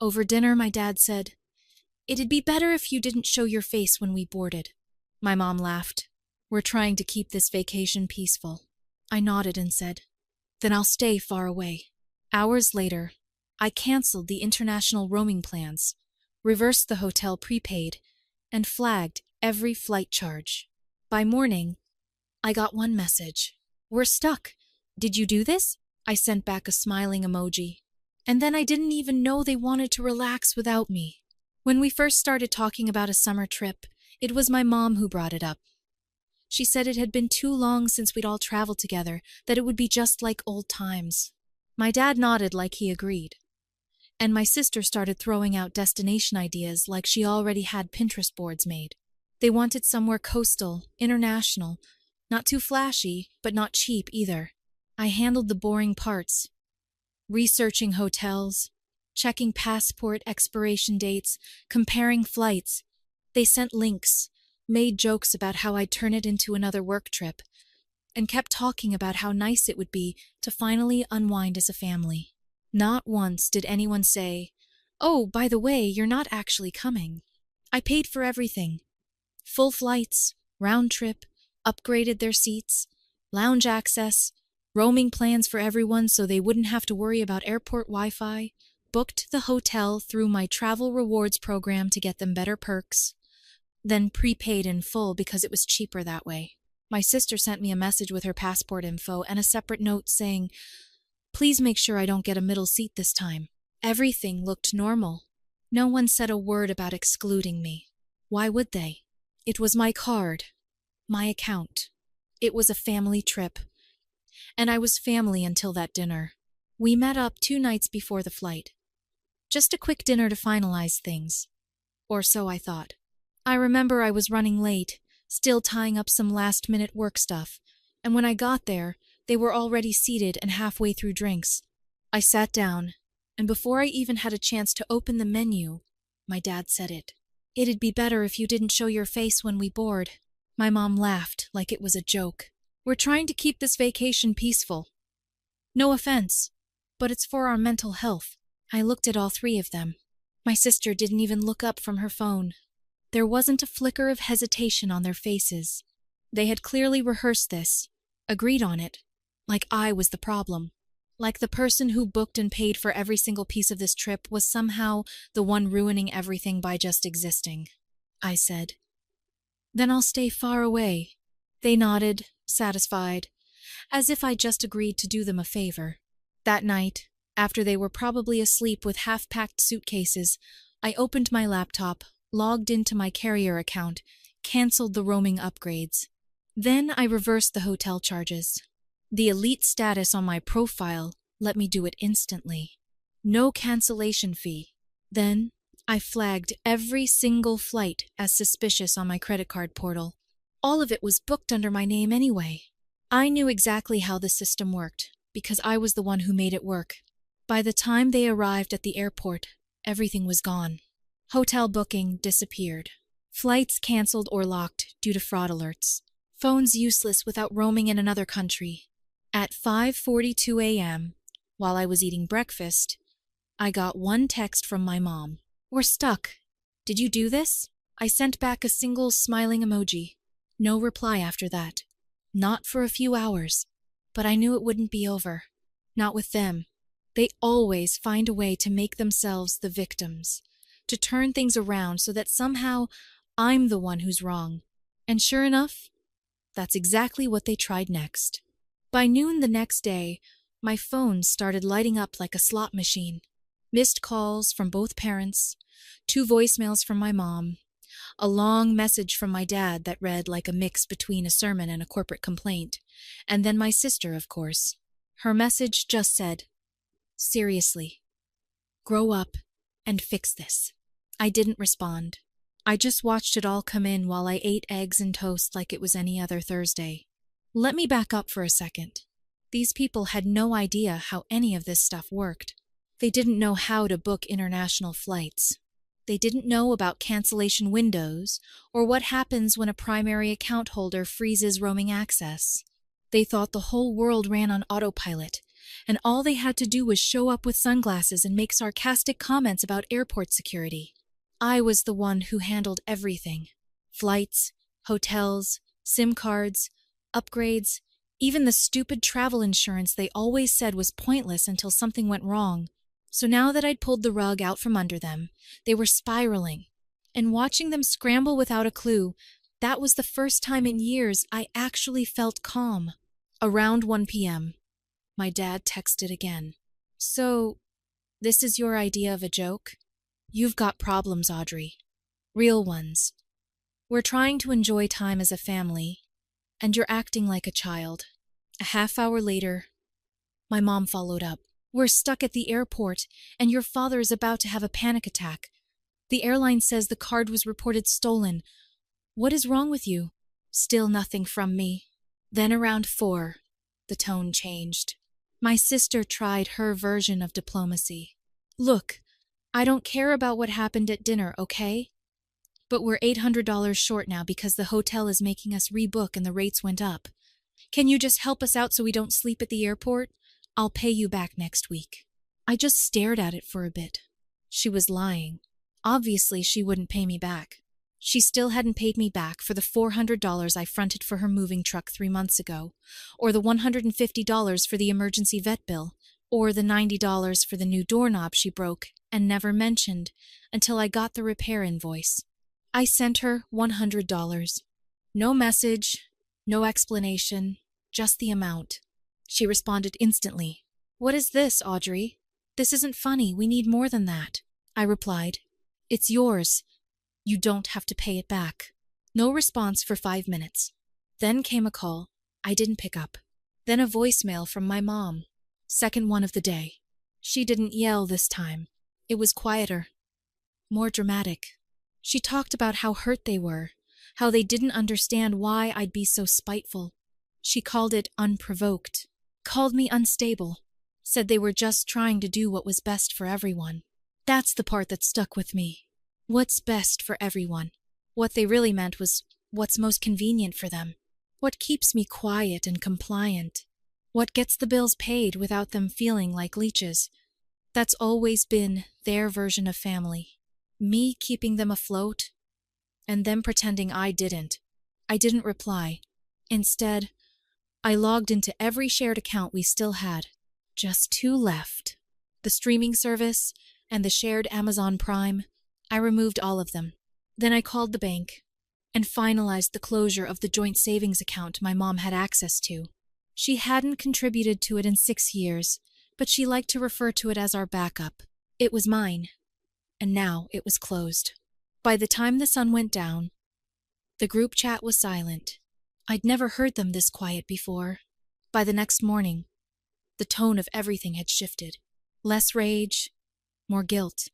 Over dinner, my dad said, "It'd be better if you didn't show your face when we boarded." My mom laughed. "We're trying to keep this vacation peaceful." I nodded and said, "Then I'll stay far away." Hours later, I canceled the international roaming plans, reversed the hotel prepaid, and flagged every flight charge. By morning, I got one message. "We're stuck. Did you do this?" I sent back a smiling emoji. And then I didn't even know they wanted to relax without me. When we first started talking about a summer trip, it was my mom who brought it up. She said it had been too long since we'd all traveled together, that it would be just like old times. My dad nodded like he agreed. And my sister started throwing out destination ideas like she already had Pinterest boards made. They wanted somewhere coastal, international, not too flashy, but not cheap either. I handled the boring parts. Researching hotels, checking passport expiration dates, comparing flights. They sent links, made jokes about how I'd turn it into another work trip, and kept talking about how nice it would be to finally unwind as a family. Not once did anyone say, "Oh, by the way, you're not actually coming." I paid for everything. Full flights, round trip, upgraded their seats, lounge access, roaming plans for everyone so they wouldn't have to worry about airport Wi-Fi, booked the hotel through my travel rewards program to get them better perks, then prepaid in full because it was cheaper that way. My sister sent me a message with her passport info and a separate note saying, "Please make sure I don't get a middle seat this time." Everything looked normal. No one said a word about excluding me. Why would they? It was my card, my account. It was a family trip. And I was family until that dinner. We met up 2 nights before the flight. Just a quick dinner to finalize things. Or so I thought. I remember I was running late, still tying up some last-minute work stuff, and when I got there, they were already seated and halfway through drinks. I sat down, and before I even had a chance to open the menu, my dad said it. "It'd be better if you didn't show your face when we board." My mom laughed like it was a joke. "We're trying to keep this vacation peaceful. No offense, but it's for our mental health." I looked at all 3 of them. My sister didn't even look up from her phone. There wasn't a flicker of hesitation on their faces. They had clearly rehearsed this, agreed on it, like I was the problem. Like the person who booked and paid for every single piece of this trip was somehow the one ruining everything by just existing. I said, "Then I'll stay far away." They nodded, satisfied, as if I just agreed to do them a favor. That night, after they were probably asleep with half-packed suitcases, I opened my laptop, logged into my carrier account, canceled the roaming upgrades. Then I reversed the hotel charges. The elite status on my profile let me do it instantly. No cancellation fee. Then I flagged every single flight as suspicious on my credit card portal. All of it was booked under my name anyway. I knew exactly how the system worked, because I was the one who made it work. By the time they arrived at the airport, everything was gone. Hotel booking disappeared. Flights canceled or locked due to fraud alerts. Phones useless without roaming in another country. At 5:42 a.m., while I was eating breakfast, I got one text from my mom. "We're stuck. Did you do this?" I sent back a single smiling emoji. No reply after that. Not for a few hours, but I knew it wouldn't be over. Not with them. They always find a way to make themselves the victims, to turn things around so that somehow I'm the one who's wrong. And sure enough, that's exactly what they tried next. By noon the next day, my phone started lighting up like a slot machine. Missed calls from both parents, 2 voicemails from my mom, a long message from my dad that read like a mix between a sermon and a corporate complaint, and then my sister, of course. Her message just said, "Seriously, grow up and fix this." I didn't respond. I just watched it all come in while I ate eggs and toast like it was any other Thursday. Let me back up for a second. These people had no idea how any of this stuff worked. They didn't know how to book international flights. They didn't know about cancellation windows or what happens when a primary account holder freezes roaming access. They thought the whole world ran on autopilot, and all they had to do was show up with sunglasses and make sarcastic comments about airport security. I was the one who handled everything. Flights, hotels, SIM cards, upgrades, even the stupid travel insurance they always said was pointless until something went wrong. So now that I'd pulled the rug out from under them, they were spiraling. And watching them scramble without a clue, that was the first time in years I actually felt calm. Around 1 p.m., my dad texted again. "So, this is your idea of a joke? You've got problems, Audrey. Real ones. We're trying to enjoy time as a family, and you're acting like a child." A half hour later, my mom followed up. "We're stuck at the airport, and your father is about to have a panic attack. The airline says the card was reported stolen. What is wrong with you?" Still nothing from me. Then around 4, the tone changed. My sister tried her version of diplomacy. "Look, I don't care about what happened at dinner, okay? But we're $800 short now because the hotel is making us rebook and the rates went up. Can you just help us out so we don't sleep at the airport? I'll pay you back next week." I just stared at it for a bit. She was lying. Obviously, she wouldn't pay me back. She still hadn't paid me back for the $400 I fronted for her moving truck 3 months ago, or the $150 for the emergency vet bill, or the $90 for the new doorknob she broke and never mentioned until I got the repair invoice. I sent her $100. No message, no explanation, just the amount. She responded instantly. "What is this, Audrey? This isn't funny. We need more than that." I replied, "It's yours. You don't have to pay it back." No response for 5 minutes. Then came a call. I didn't pick up. Then a voicemail from my mom. Second one of the day. She didn't yell this time. It was quieter, more dramatic. She talked about how hurt they were, how they didn't understand why I'd be so spiteful. She called it unprovoked, called me unstable, said they were just trying to do what was best for everyone. That's the part that stuck with me. What's best for everyone? What they really meant was what's most convenient for them. What keeps me quiet and compliant. What gets the bills paid without them feeling like leeches. That's always been their version of family. Me keeping them afloat, and them pretending I didn't. I didn't reply. Instead, I logged into every shared account we still had. Just 2 left. The streaming service and the shared Amazon Prime. I removed all of them. Then I called the bank and finalized the closure of the joint savings account my mom had access to. She hadn't contributed to it in 6 years, but she liked to refer to it as our backup. It was mine, and now it was closed. By the time the sun went down, the group chat was silent. I'd never heard them this quiet before. By the next morning, the tone of everything had shifted. Less rage, more guilt.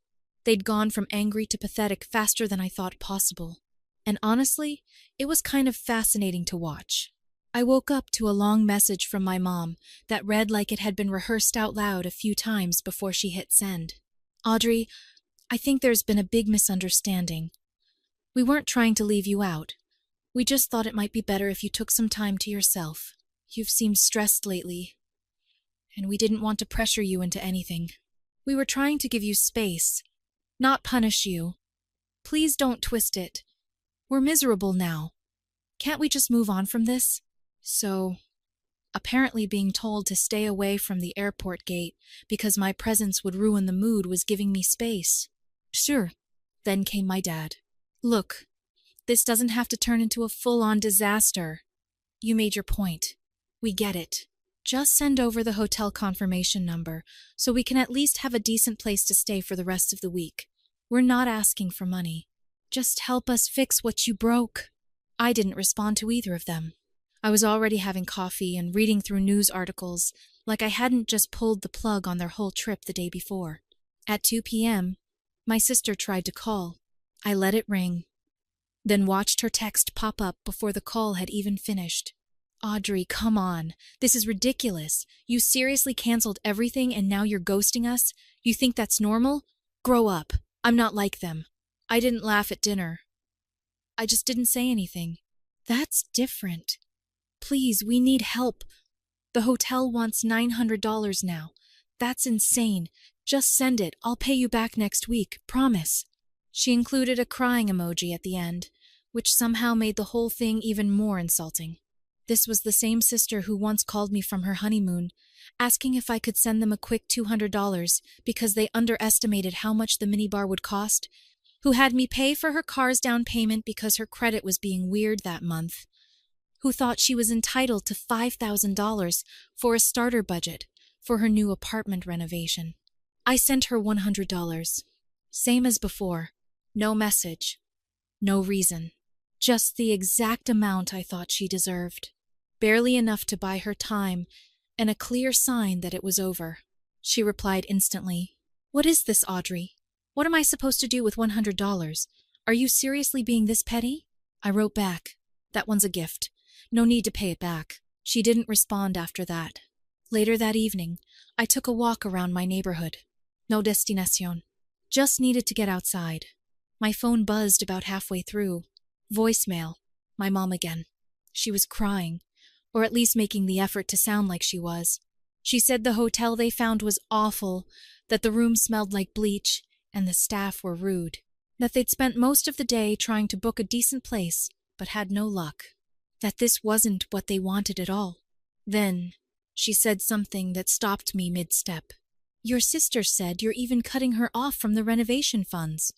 They'd gone from angry to pathetic faster than I thought possible. And honestly, it was kind of fascinating to watch. I woke up to a long message from my mom that read like it had been rehearsed out loud a few times before she hit send. "Audrey, I think there's been a big misunderstanding. We weren't trying to leave you out. We just thought it might be better if you took some time to yourself. You've seemed stressed lately, and we didn't want to pressure you into anything. We were trying to give you space, not punish you. Please don't twist it. We're miserable now. Can't we just move on from this?" So, apparently being told to stay away from the airport gate because my presence would ruin the mood was giving me space. Sure. Then came my dad. "Look, this doesn't have to turn into a full-on disaster. You made your point. We get it. Just send over the hotel confirmation number so we can at least have a decent place to stay for the rest of the week. We're not asking for money. Just help us fix what you broke." I didn't respond to either of them. I was already having coffee and reading through news articles like I hadn't just pulled the plug on their whole trip the day before. At 2 p.m., my sister tried to call. I let it ring, then watched her text pop up before the call had even finished. "Audrey, come on. This is ridiculous. You seriously canceled everything and now you're ghosting us? You think that's normal? Grow up. I'm not like them. I didn't laugh at dinner. I just didn't say anything. That's different. Please, we need help. The hotel wants $900 now. That's insane. Just send it. I'll pay you back next week. Promise. She included a crying emoji at the end, which somehow made the whole thing even more insulting. This was the same sister who once called me from her honeymoon, asking if I could send them a quick $200 because they underestimated how much the minibar would cost, who had me pay for her car's down payment because her credit was being weird that month, who thought she was entitled to $5,000 for a starter budget for her new apartment renovation. I sent her $100. Same as before. No message. No reason. Just the exact amount I thought she deserved. Barely enough to buy her time and a clear sign that it was over. She replied instantly, "What is this, Audrey? What am I supposed to do with $100? Are you seriously being this petty?" I wrote back, "That one's a gift. No need to pay it back." She didn't respond after that. Later that evening, I took a walk around my neighborhood. No destination. Just needed to get outside. My phone buzzed about halfway through. Voicemail. My mom again. She was crying, or at least making the effort to sound like she was. She said the hotel they found was awful, that the room smelled like bleach, and the staff were rude. That they'd spent most of the day trying to book a decent place, but had no luck. That this wasn't what they wanted at all. Then, she said something that stopped me mid-step. "Your sister said you're even cutting her off from the renovation funds.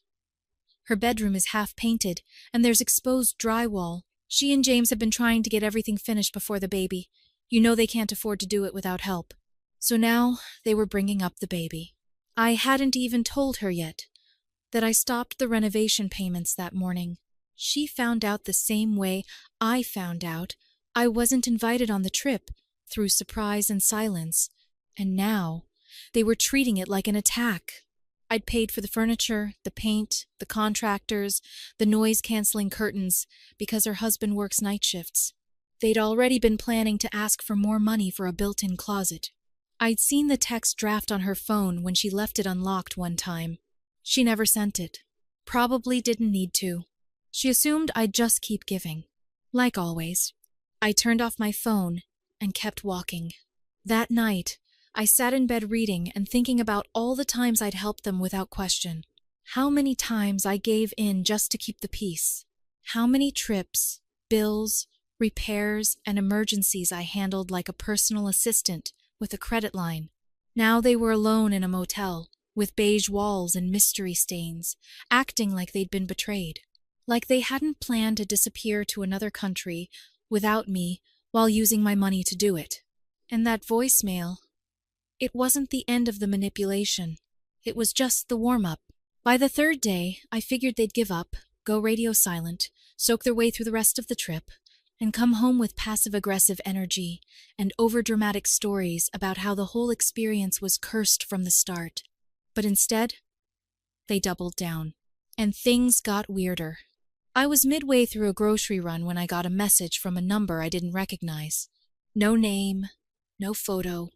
Her bedroom is half-painted, and there's exposed drywall. She and James have been trying to get everything finished before the baby. You know they can't afford to do it without help. So now they were bringing up the baby. I hadn't even told her yet that I stopped the renovation payments that morning. She found out the same way I found out I wasn't invited on the trip, through surprise and silence. And now they were treating it like an attack. I'd paid for the furniture, the paint, the contractors, the noise-canceling curtains, because her husband works night shifts. They'd already been planning to ask for more money for a built-in closet. I'd seen the text draft on her phone when she left it unlocked one time. She never sent it. Probably didn't need to. She assumed I'd just keep giving. Like always, I turned off my phone and kept walking. That night, I sat in bed reading and thinking about all the times I'd helped them without question. How many times I gave in just to keep the peace. How many trips, bills, repairs, and emergencies I handled like a personal assistant with a credit line. Now they were alone in a motel, with beige walls and mystery stains, acting like they'd been betrayed. Like they hadn't planned to disappear to another country without me while using my money to do it. And that voicemail, it wasn't the end of the manipulation. It was just the warm-up. By the third day, I figured they'd give up, go radio silent, soak their way through the rest of the trip, and come home with passive-aggressive energy and overdramatic stories about how the whole experience was cursed from the start. But instead, they doubled down. And things got weirder. I was midway through a grocery run when I got a message from a number I didn't recognize. No name, no photo.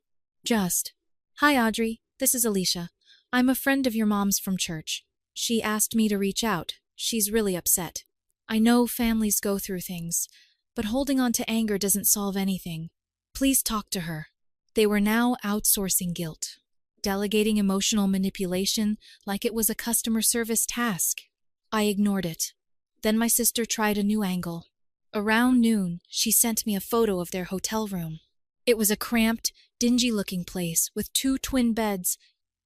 Just, "Hi Audrey, this is Alicia. I'm a friend of your mom's from church. She asked me to reach out. She's really upset. I know families go through things, but holding on to anger doesn't solve anything. Please talk to her." They were now outsourcing guilt, delegating emotional manipulation like it was a customer service task. I ignored it. Then my sister tried a new angle. Around noon, she sent me a photo of their hotel room. It was a cramped, dingy-looking place with 2 twin beds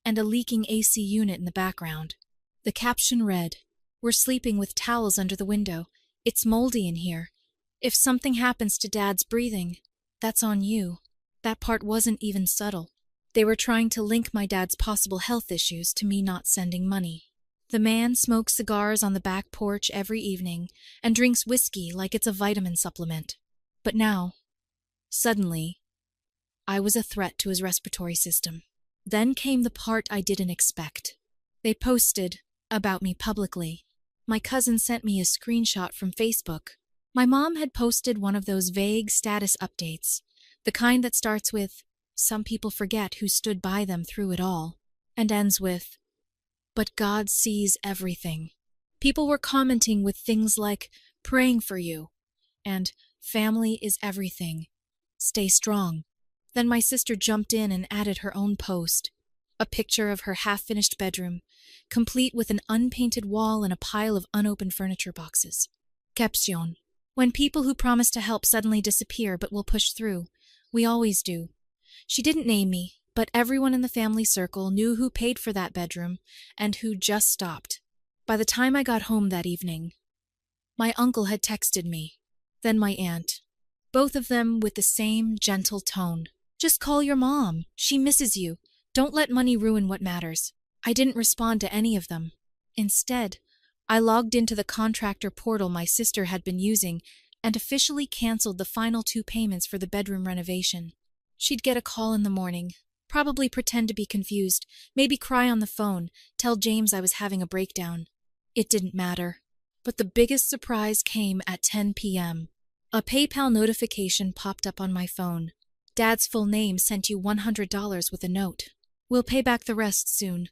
and a leaking AC unit in the background. The caption read, "We're sleeping with towels under the window. It's moldy in here. If something happens to Dad's breathing, that's on you." That part wasn't even subtle. They were trying to link my dad's possible health issues to me not sending money. The man smokes cigars on the back porch every evening and drinks whiskey like it's a vitamin supplement. But now, suddenly, I was a threat to his respiratory system. Then came the part I didn't expect. They posted about me publicly. My cousin sent me a screenshot from Facebook. My mom had posted one of those vague status updates, the kind that starts with, "Some people forget who stood by them through it all," and ends with, "But God sees everything." People were commenting with things like, "Praying for you," and "Family is everything. Stay strong." Then my sister jumped in and added her own post, a picture of her half-finished bedroom, complete with an unpainted wall and a pile of unopened furniture boxes. Caption: when people who promise to help suddenly disappear but will push through, we always do. She didn't name me, but everyone in the family circle knew who paid for that bedroom and who just stopped. By the time I got home that evening, my uncle had texted me, then my aunt, both of them with the same gentle tone. Just call your mom. She misses you. Don't let money ruin what matters. I didn't respond to any of them. Instead, I logged into the contractor portal my sister had been using and officially canceled the final 2 payments for the bedroom renovation. She'd get a call in the morning, probably pretend to be confused, maybe cry on the phone, tell James I was having a breakdown. It didn't matter. But the biggest surprise came at 10 p.m. A PayPal notification popped up on my phone. Dad's full name sent you $100 with a note. We'll pay back the rest soon.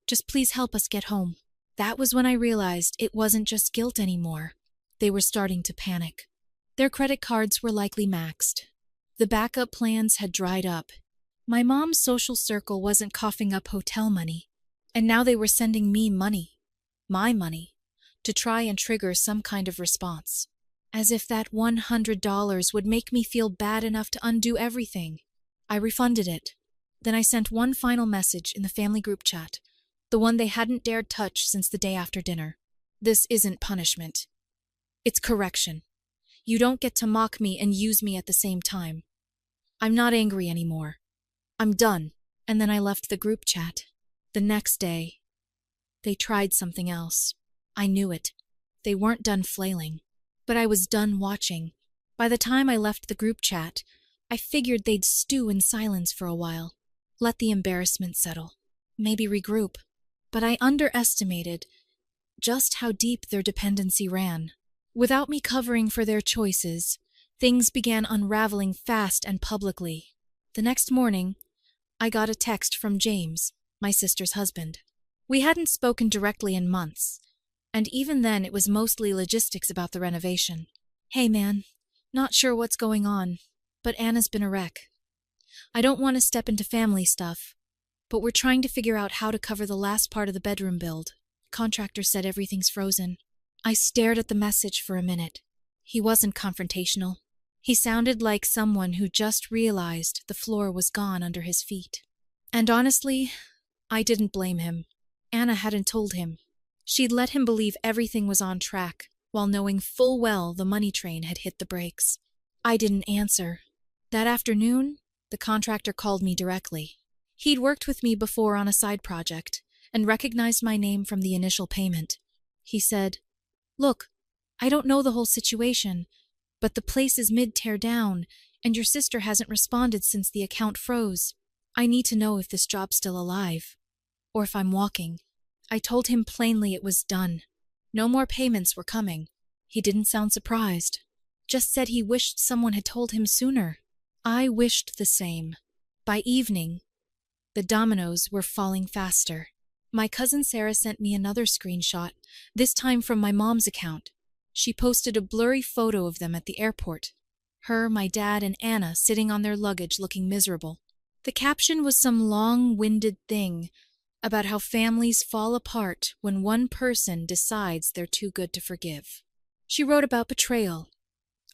Just please help us get home. That was when I realized it wasn't just guilt anymore. They were starting to panic. Their credit cards were likely maxed. The backup plans had dried up. My mom's social circle wasn't coughing up hotel money. And now they were sending me money. My money. To try and trigger some kind of response. As if that $100 would make me feel bad enough to undo everything. I refunded it. Then I sent one final message in the family group chat, the one they hadn't dared touch since the day after dinner. This isn't punishment. It's correction. You don't get to mock me and use me at the same time. I'm not angry anymore. I'm done. And then I left the group chat. The next day, they tried something else. I knew it. They weren't done flailing. But I was done watching. By the time I left the group chat, I figured they'd stew in silence for a while. Let the embarrassment settle. Maybe regroup. But I underestimated just how deep their dependency ran. Without me covering for their choices, things began unraveling fast and publicly. The next morning, I got a text from James, my sister's husband. We hadn't spoken directly in months, and even then it was mostly logistics about the renovation. Hey man, not sure what's going on, but Anna's been a wreck. I don't want to step into family stuff, but we're trying to figure out how to cover the last part of the bedroom build. Contractor said everything's frozen. I stared at the message for a minute. He wasn't confrontational. He sounded like someone who just realized the floor was gone under his feet. And honestly, I didn't blame him. Anna hadn't told him. She'd let him believe everything was on track, while knowing full well the money train had hit the brakes. I didn't answer. That afternoon, the contractor called me directly. He'd worked with me before on a side project, and recognized my name from the initial payment. He said, "Look, I don't know the whole situation, but the place is mid-tear down, and your sister hasn't responded since the account froze. I need to know if this job's still alive, or if I'm walking." I told him plainly it was done. No more payments were coming. He didn't sound surprised. Just said he wished someone had told him sooner. I wished the same. By evening, the dominoes were falling faster. My cousin Sarah sent me another screenshot, this time from my mom's account. She posted a blurry photo of them at the airport. Her, my dad, and Anna sitting on their luggage looking miserable. The caption was some long-winded thing about how families fall apart when one person decides they're too good to forgive. She wrote about betrayal,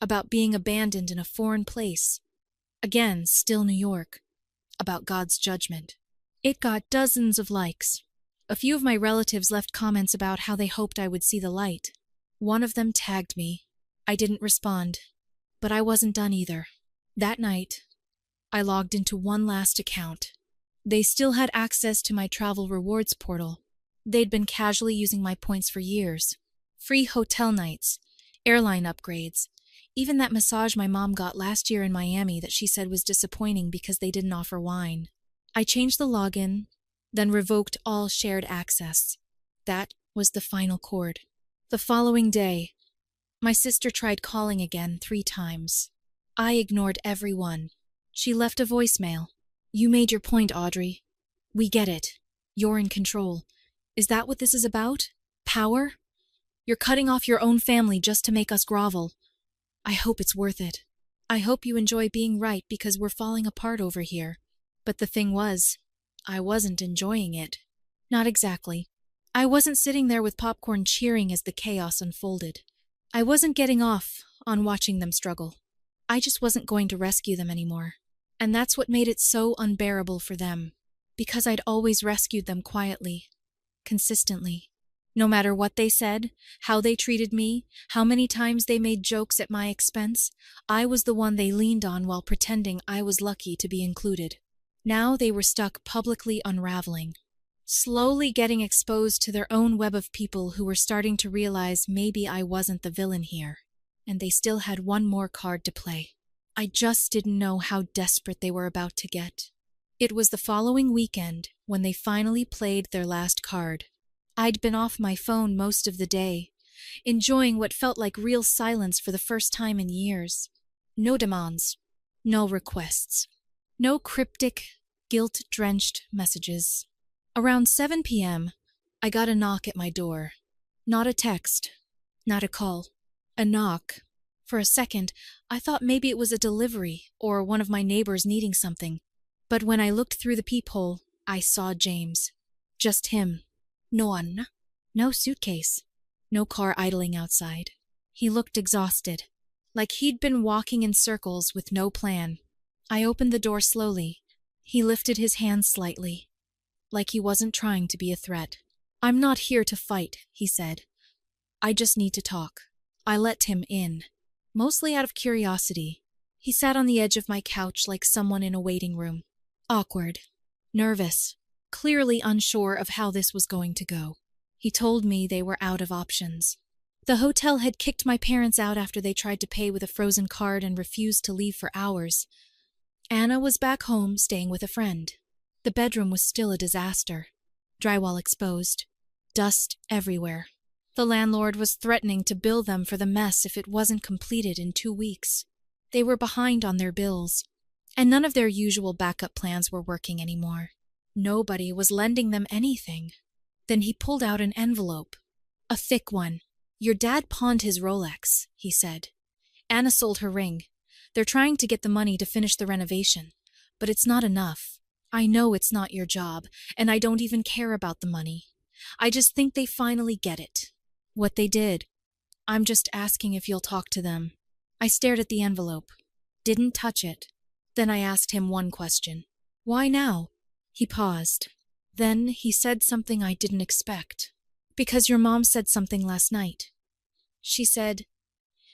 about being abandoned in a foreign place, again, still New York, about God's judgment. It got dozens of likes. A few of my relatives left comments about how they hoped I would see the light. One of them tagged me. I didn't respond, but I wasn't done either. That night, I logged into one last account. They still had access to my travel rewards portal. They'd been casually using my points for years. Free hotel nights, airline upgrades, even that massage my mom got last year in Miami that she said was disappointing because they didn't offer wine. I changed the login, then revoked all shared access. That was the final chord. The following day, my sister tried calling again 3 times. I ignored every one. She left a voicemail. "You made your point, Audrey. We get it. You're in control. Is that what this is about? Power? You're cutting off your own family just to make us grovel. I hope it's worth it." I hope you enjoy being right because we're falling apart over here. But the thing was, I wasn't enjoying it. Not exactly. I wasn't sitting there with popcorn cheering as the chaos unfolded. I wasn't getting off on watching them struggle. I just wasn't going to rescue them anymore. And that's what made it so unbearable for them. Because I'd always rescued them quietly, consistently. No matter what they said, how they treated me, how many times they made jokes at my expense, I was the one they leaned on while pretending I was lucky to be included. Now they were stuck publicly unraveling, slowly getting exposed to their own web of people who were starting to realize maybe I wasn't the villain here, and they still had one more card to play. I just didn't know how desperate they were about to get. It was the following weekend when they finally played their last card. I'd been off my phone most of the day, enjoying what felt like real silence for the first time in years. No demands, no requests, no cryptic, guilt-drenched messages. Around 7 p.m., I got a knock at my door. Not a text, not a call, a knock. For a second, I thought maybe it was a delivery or one of my neighbors needing something. But when I looked through the peephole, I saw James. Just him. No one. No suitcase. No car idling outside. He looked exhausted, like he'd been walking in circles with no plan. I opened the door slowly. He lifted his hand slightly, like he wasn't trying to be a threat. "I'm not here to fight," he said. "I just need to talk." I let him in, mostly out of curiosity. He sat on the edge of my couch like someone in a waiting room. Awkward. Nervous. Clearly unsure of how this was going to go. He told me they were out of options. The hotel had kicked my parents out after they tried to pay with a frozen card and refused to leave for hours. Anna was back home staying with a friend. The bedroom was still a disaster. Drywall exposed. Dust everywhere. The landlord was threatening to bill them for the mess if it wasn't completed in 2 weeks. They were behind on their bills, and none of their usual backup plans were working anymore. Nobody was lending them anything. Then he pulled out an envelope. A thick one. "Your dad pawned his Rolex," he said. "Anna sold her ring. They're trying to get the money to finish the renovation, but it's not enough. I know it's not your job, and I don't even care about the money. I just think they finally get it. What they did. I'm just asking if you'll talk to them." I stared at the envelope. Didn't touch it. Then I asked him one question. "Why now?" He paused. Then he said something I didn't expect. "Because your mom said something last night. She said,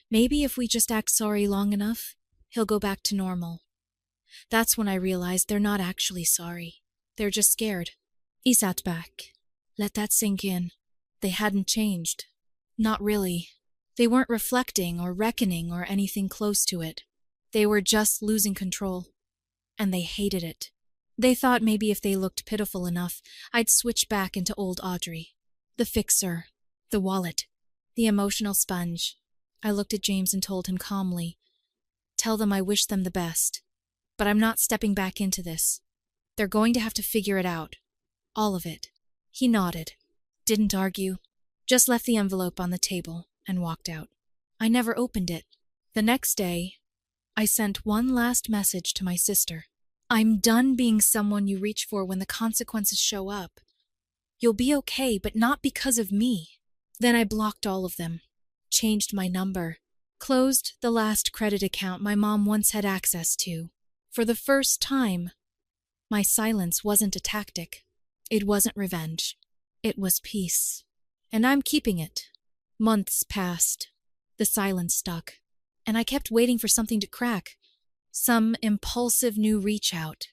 maybe if we just act sorry long enough, he'll go back to normal." That's when I realized they're not actually sorry. They're just scared. He sat back. Let that sink in. They hadn't changed. Not really. They weren't reflecting or reckoning or anything close to it. They were just losing control. And they hated it. They thought maybe if they looked pitiful enough, I'd switch back into old Audrey. The fixer. The wallet. The emotional sponge. I looked at James and told him calmly, "Tell them I wish them the best. But I'm not stepping back into this. They're going to have to figure it out. All of it." He nodded. Didn't argue. Just left the envelope on the table and walked out. I never opened it. The next day, I sent one last message to my sister. "I'm done being someone you reach for when the consequences show up. You'll be okay, but not because of me." Then I blocked all of them, changed my number, closed the last credit account my mom once had access to. For the first time, my silence wasn't a tactic. It wasn't revenge. It was peace. And I'm keeping it. Months passed. The silence stuck. And I kept waiting for something to crack. Some impulsive new reach out.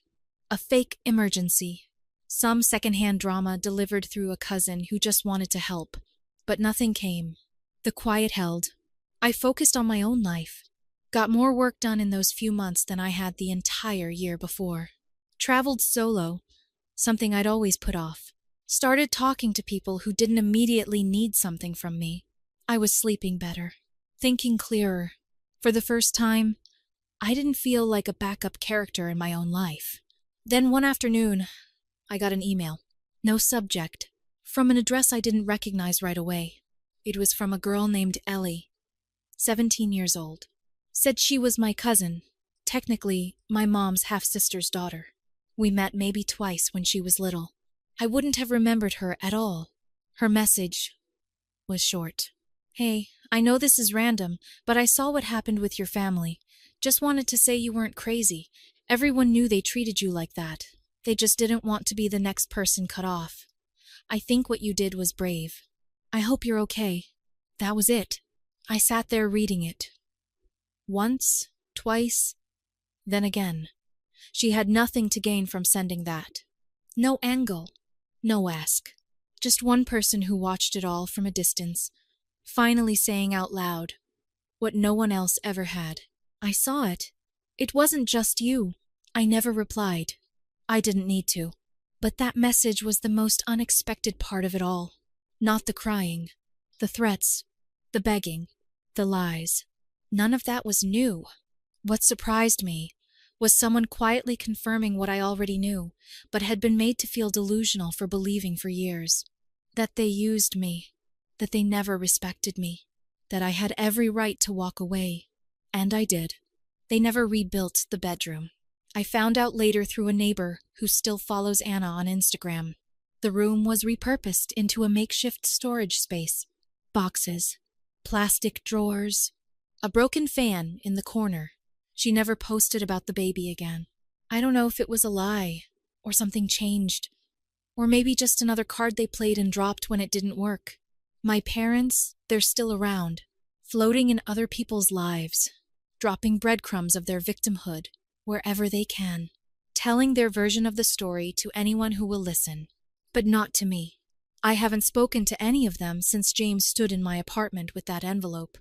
A fake emergency. Some secondhand drama delivered through a cousin who just wanted to help. But nothing came. The quiet held. I focused on my own life. Got more work done in those few months than I had the entire year before. Traveled solo, something I'd always put off. Started talking to people who didn't immediately need something from me. I was sleeping better. Thinking clearer. For the first time, I didn't feel like a backup character in my own life. Then one afternoon, I got an email. No subject. From an address I didn't recognize right away. It was from a girl named Ellie, 17 years old. Said she was my cousin, technically my mom's half-sister's daughter. We met maybe twice when she was little. I wouldn't have remembered her at all. Her message was short. Hey, I know this is random, but I saw what happened with your family. Just wanted to say you weren't crazy. Everyone knew they treated you like that. They just didn't want to be the next person cut off. I think what you did was brave. I hope you're okay. That was it. I sat there reading it. Once, twice, then again. She had nothing to gain from sending that. No angle, no ask. Just one person who watched it all from a distance, finally saying out loud what no one else ever had. I saw it. It wasn't just you. I never replied. I didn't need to. But that message was the most unexpected part of it all. Not the crying, the threats, the begging, the lies. None of that was new. What surprised me was someone quietly confirming what I already knew, but had been made to feel delusional for believing for years. That they used me, that they never respected me, that I had every right to walk away. And I did. They never rebuilt the bedroom. I found out later through a neighbor who still follows Anna on Instagram. The room was repurposed into a makeshift storage space. Boxes, plastic drawers, a broken fan in the corner. She never posted about the baby again. I don't know if it was a lie, or something changed, or maybe just another card they played and dropped when it didn't work. My parents, they're still around, floating in other people's lives, dropping breadcrumbs of their victimhood wherever they can, telling their version of the story to anyone who will listen, but not to me. I haven't spoken to any of them since James stood in my apartment with that envelope.